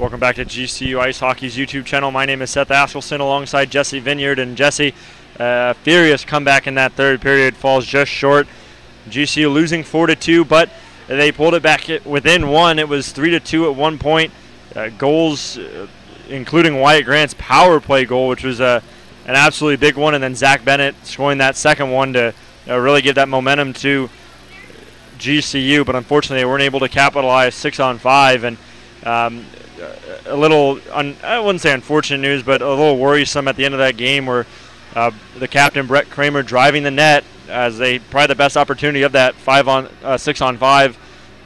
Welcome back to GCU Ice Hockey's YouTube channel. My name is Seth Askelson alongside Jesse Vineyard. And Jesse, furious comeback in that third period, falls just short. GCU losing 4-2, but they pulled it back within one. It was 3-2 at one point. Goals, including Wyatt Grant's power play goal, which was an absolutely big one, and then Zach Bennett scoring that second one to really give that momentum to GCU. But unfortunately, they weren't able to capitalize 6-on-5, and a little, I wouldn't say unfortunate news, but a little worrisome at the end of that game where the captain, Brett Kramer, driving the net as probably the best opportunity of that 6-on-5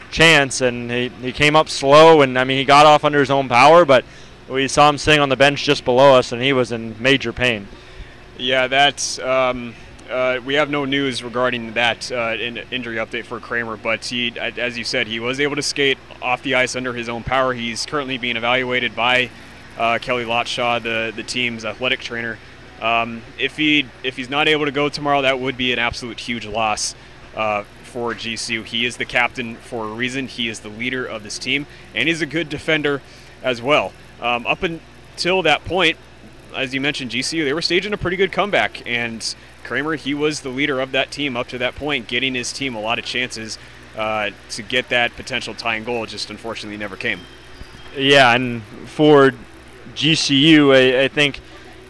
chance, and he came up slow, and I mean he got off under his own power, but we saw him sitting on the bench just below us, and he was in major pain. Yeah, that's we have no news regarding that injury update for Kramer, but he, as you said, he was able to skate off the ice under his own power. He's currently being evaluated by Kelly Lotshaw, the team's athletic trainer. If he's not able to go tomorrow, that would be an absolute huge loss for GCU. He is the captain for a reason. He is the leader of this team, and he's a good defender as well. Up until that point, as you mentioned, GCU, they were staging a pretty good comeback, and Kramer, he was the leader of that team up to that point, getting his team a lot of chances to get that potential tying goal. Just unfortunately never came. Yeah, and for GCU, I think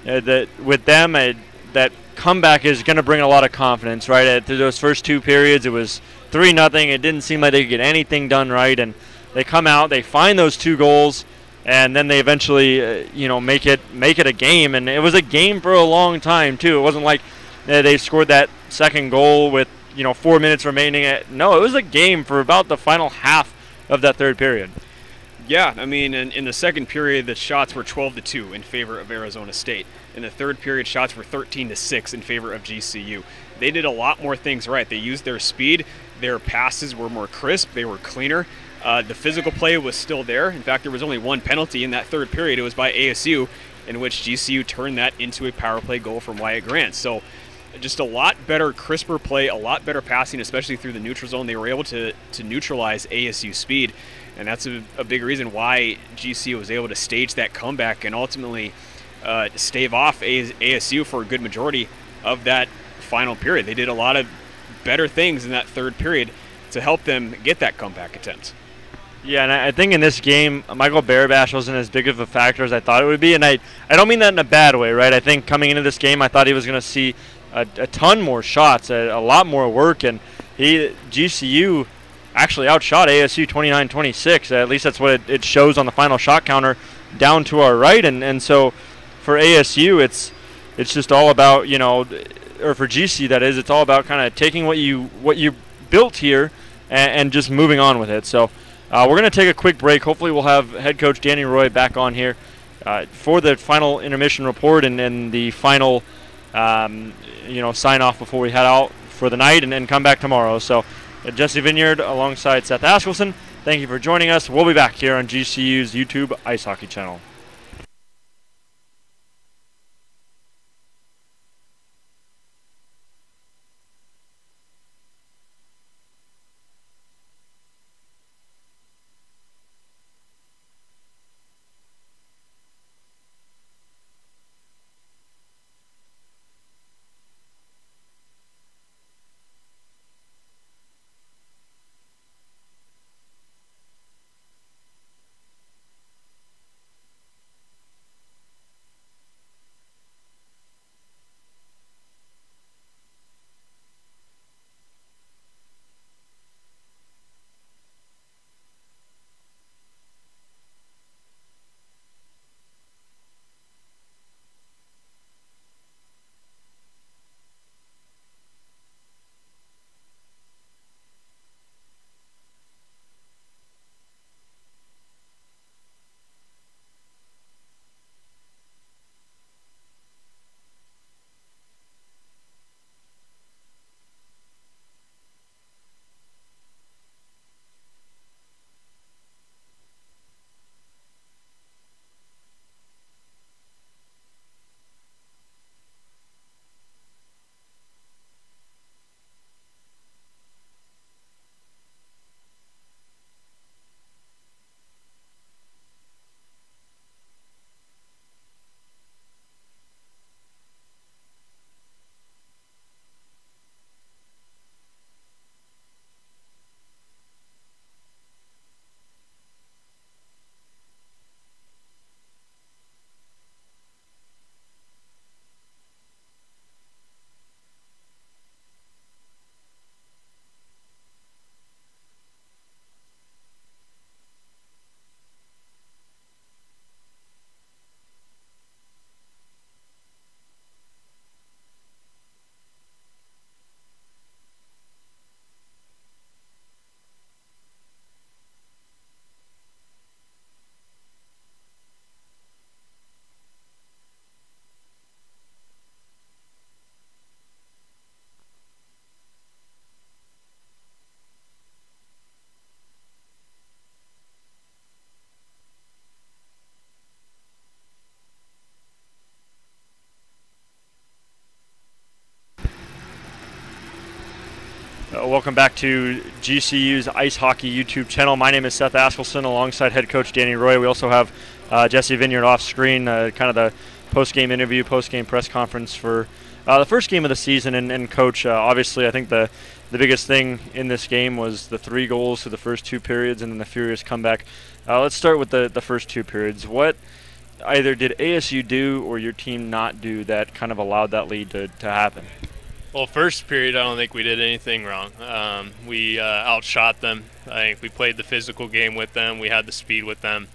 that with them, that comeback is going to bring a lot of confidence, right? Through those first two periods, it was 3-0. It didn't seem like they could get anything done right, and they come out, they find those two goals, and then they eventually, make it a game. And it was a game for a long time too. It wasn't like they scored that second goal with 4 minutes remaining. No, it was a game for about the final half of that third period. Yeah, I mean, in the second period, the shots were 12-2 in favor of Arizona State. In the third period, shots were 13-6 in favor of GCU. They did a lot more things right. They used their speed. Their passes were more crisp. They were cleaner. The physical play was still there. In fact, there was only one penalty in that third period. It was by ASU, in which GCU turned that into a power play goal from Wyatt Grant. So just a lot better, crisper play, a lot better passing, especially through the neutral zone. They were able to neutralize ASU speed, and that's a big reason why GCU was able to stage that comeback and ultimately stave off ASU for a good majority of that final period. They did a lot of better things in that third period to help them get that comeback attempt. Yeah, and I think in this game, Michael Barabash wasn't as big of a factor as I thought it would be, and I don't mean that in a bad way, right? I think coming into this game, I thought he was going to see a ton more shots, a lot more work, and GCU actually outshot ASU 29-26. At least that's what it shows on the final shot counter down to our right, and so for ASU, it's just all about, or for GCU that is, it's all about kind of taking what you built here and just moving on with it. So we're going to take a quick break. Hopefully we'll have head coach Danny Roy back on here for the final intermission report and the final sign off before we head out for the night and then come back tomorrow. So Jesse Vineyard alongside Seth Askelson, thank you for joining us. We'll be back here on GCU's YouTube Ice Hockey channel. Welcome back to GCU's Ice Hockey YouTube channel. My name is Seth Askelson alongside head coach Danny Roy. We also have Jesse Vineyard off screen, kind of the post-game interview, post-game press conference for the first game of the season. And Coach, obviously I think the biggest thing in this game was the 3 goals through the first 2 periods and then the furious comeback. Let's start with the first 2 periods. What either did ASU do or your team not do that kind of allowed that lead to happen? Well, first period, I don't think we did anything wrong. We outshot them. I think we played the physical game with them. We had the speed with them.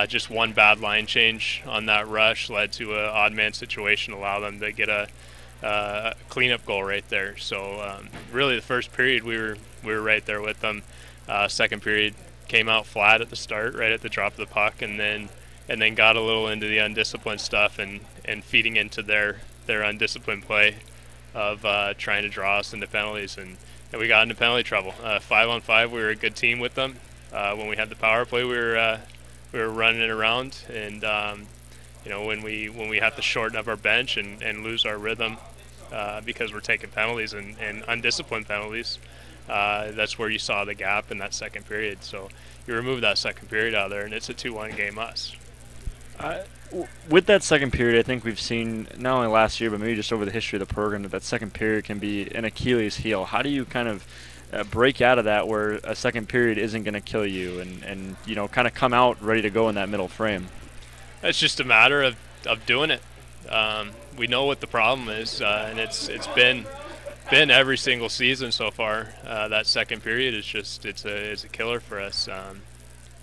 Just one bad line change on that rush led to an odd man situation, allow them to get a cleanup goal right there. So really, the first period we were right there with them. Second period came out flat at the start, right at the drop of the puck, and then got a little into the undisciplined stuff and feeding into their undisciplined play of trying to draw us into penalties, and we got into penalty trouble. 5-on-5, we were a good team with them. When we had the power play, we were running it around, and when we have to shorten up our bench and lose our rhythm because we're taking penalties and undisciplined penalties, that's where you saw the gap in that second period. So you remove that second period out there, and it's a 2-1 game us. With that second period, I think we've seen not only last year but maybe just over the history of the program that second period can be an Achilles heel. How do you kind of break out of that where a second period isn't going to kill you and kind of come out ready to go in that middle frame? It's just a matter of doing it. We know what the problem is, and it's been every single season so far. That second period is just it's a killer for us.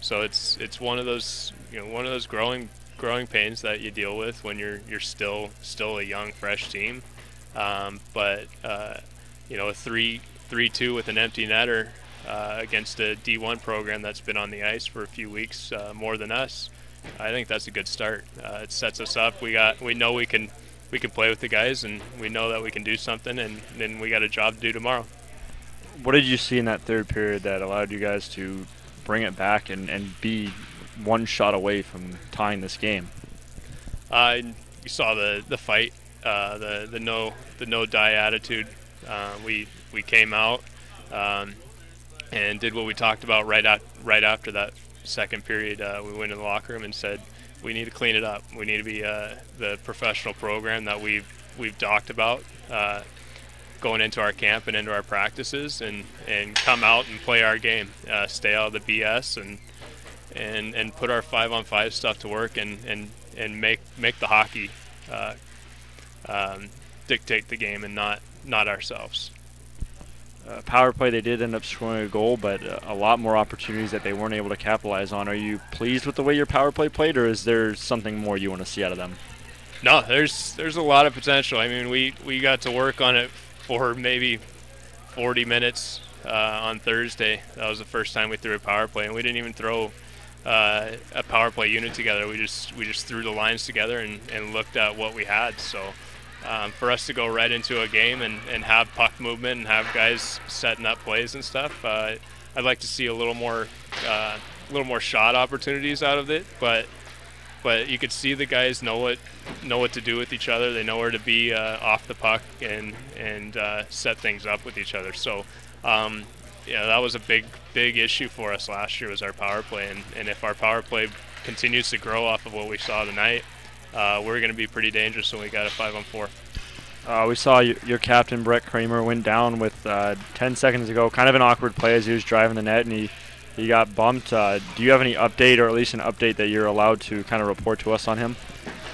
So it's one of those growing pains that you deal with when you're still a young, fresh team. But a 3-2 with an empty netter against a D1 program that's been on the ice for a few weeks more than us, I think that's a good start. It sets us up. We know we can play with the guys, and we know that we can do something, and then we got a job to do tomorrow. What did you see in that third period that allowed you guys to bring it back and be one shot away from tying this game? You saw the fight, the no die attitude. We came out and did what we talked about right after that second period. We went in the locker room and said we need to clean it up. We need to be the professional program that we've talked about going into our camp and into our practices, and come out and play our game. Stay out of the BS and put our 5-on-5 stuff to work and make the hockey dictate the game and not ourselves. Power play, they did end up scoring a goal, but a lot more opportunities that they weren't able to capitalize on. Are you pleased with the way your power play played, or is there something more you want to see out of them? No, there's a lot of potential. I mean, we got to work on it for maybe 40 minutes on Thursday. That was the first time we threw a power play, and we didn't even throw a power play unit together. We just threw the lines together and looked at what we had. So for us to go right into a game and have puck movement and have guys setting up plays and stuff, I'd like to see a little more shot opportunities out of it. But you could see the guys know what to do with each other. They know where to be off the puck and set things up with each other. So that was a big issue for us last year, was our power play. And if our power play continues to grow off of what we saw tonight, we're going to be pretty dangerous when we got a 5-on-4. We saw your captain, Brett Kramer, went down with 10 seconds ago. Kind of an awkward play as he was driving the net, and he got bumped. Do you have any update, or at least an update that you're allowed to kind of report to us on him?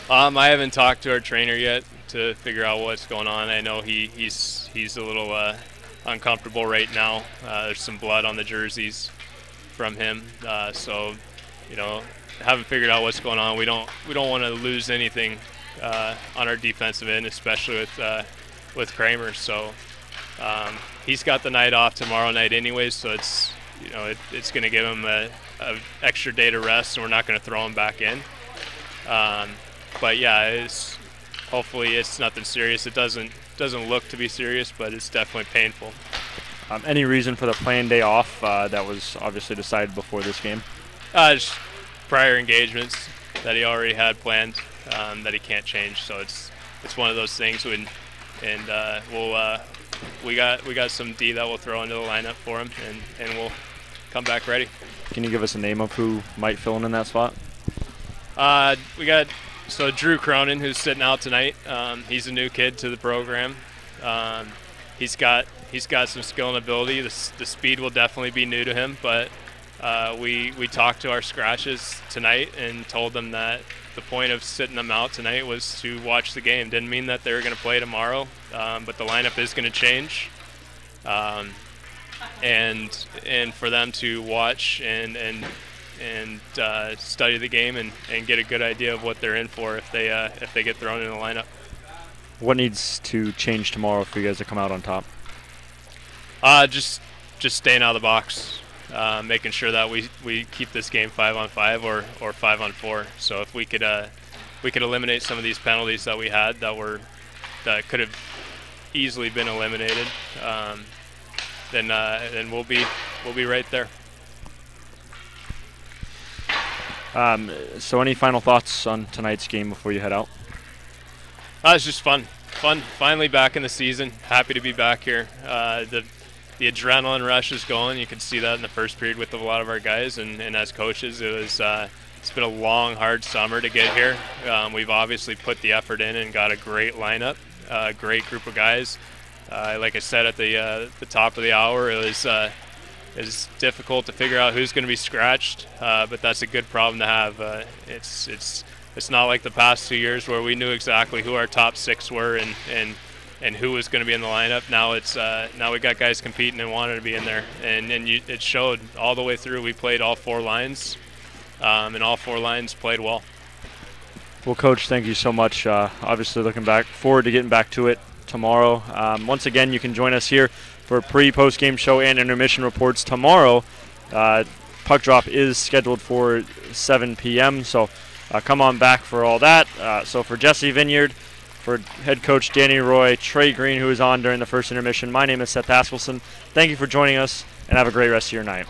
I haven't talked to our trainer yet to figure out what's going on. I know he's a little uncomfortable right now. There's some blood on the jerseys from him, so haven't figured out what's going on. We don't want to lose anything on our defensive end, especially with Kramer. So he's got the night off tomorrow night anyways, so it's going to give him a extra day to rest, and we're not going to throw him back in. But yeah, hopefully it's nothing serious. It doesn't look to be serious, but it's definitely painful. Any reason for the planned day off that was obviously decided before this game? Just prior engagements that he already had planned that he can't change. So it's one of those things when, and we got some D that we'll throw into the lineup for him, and we'll come back ready. Can you give us a name of who might fill in that spot? We got Drew Cronin, who's sitting out tonight. He's a new kid to the program. He's got some skill and ability. The speed will definitely be new to him, but we talked to our scratches tonight and told them that the point of sitting them out tonight was to watch the game. Didn't mean that they were going to play tomorrow, but the lineup is going to change, and for them to watch and study the game and get a good idea of what they're in for if they get thrown in the lineup. What needs to change tomorrow for you guys to come out on top? Just staying out of the box, making sure that we keep this game 5-on-5 or 5-on-4. So if we could eliminate some of these penalties that we had that could have easily been eliminated, then we'll be right there. So any final thoughts on tonight's game before you head out? It's just fun. Finally back in the season. Happy to be back here. The adrenaline rush is going. You can see that in the first period with a lot of our guys, and as coaches, it's been a long, hard summer to get here. We've obviously put the effort in and got a great lineup, a great group of guys. Like I said at the top of the hour, it's difficult to figure out who's going to be scratched, but that's a good problem to have. It's not like the past 2 years where we knew exactly who our top 6 were and who was going to be in the lineup. Now we got guys competing and wanting to be in there, and it showed all the way through. We played all 4 lines, and all 4 lines played well. Well, Coach, thank you so much. Obviously looking forward to getting back to it tomorrow. Once again, you can join us here for post game show and intermission reports tomorrow. Puck drop is scheduled for 7 p.m., so come on back for all that. So for Jesse Vineyard, for head coach Danny Roy, Trey Green, who was on during the first intermission, my name is Seth Askelson. Thank you for joining us, and have a great rest of your night.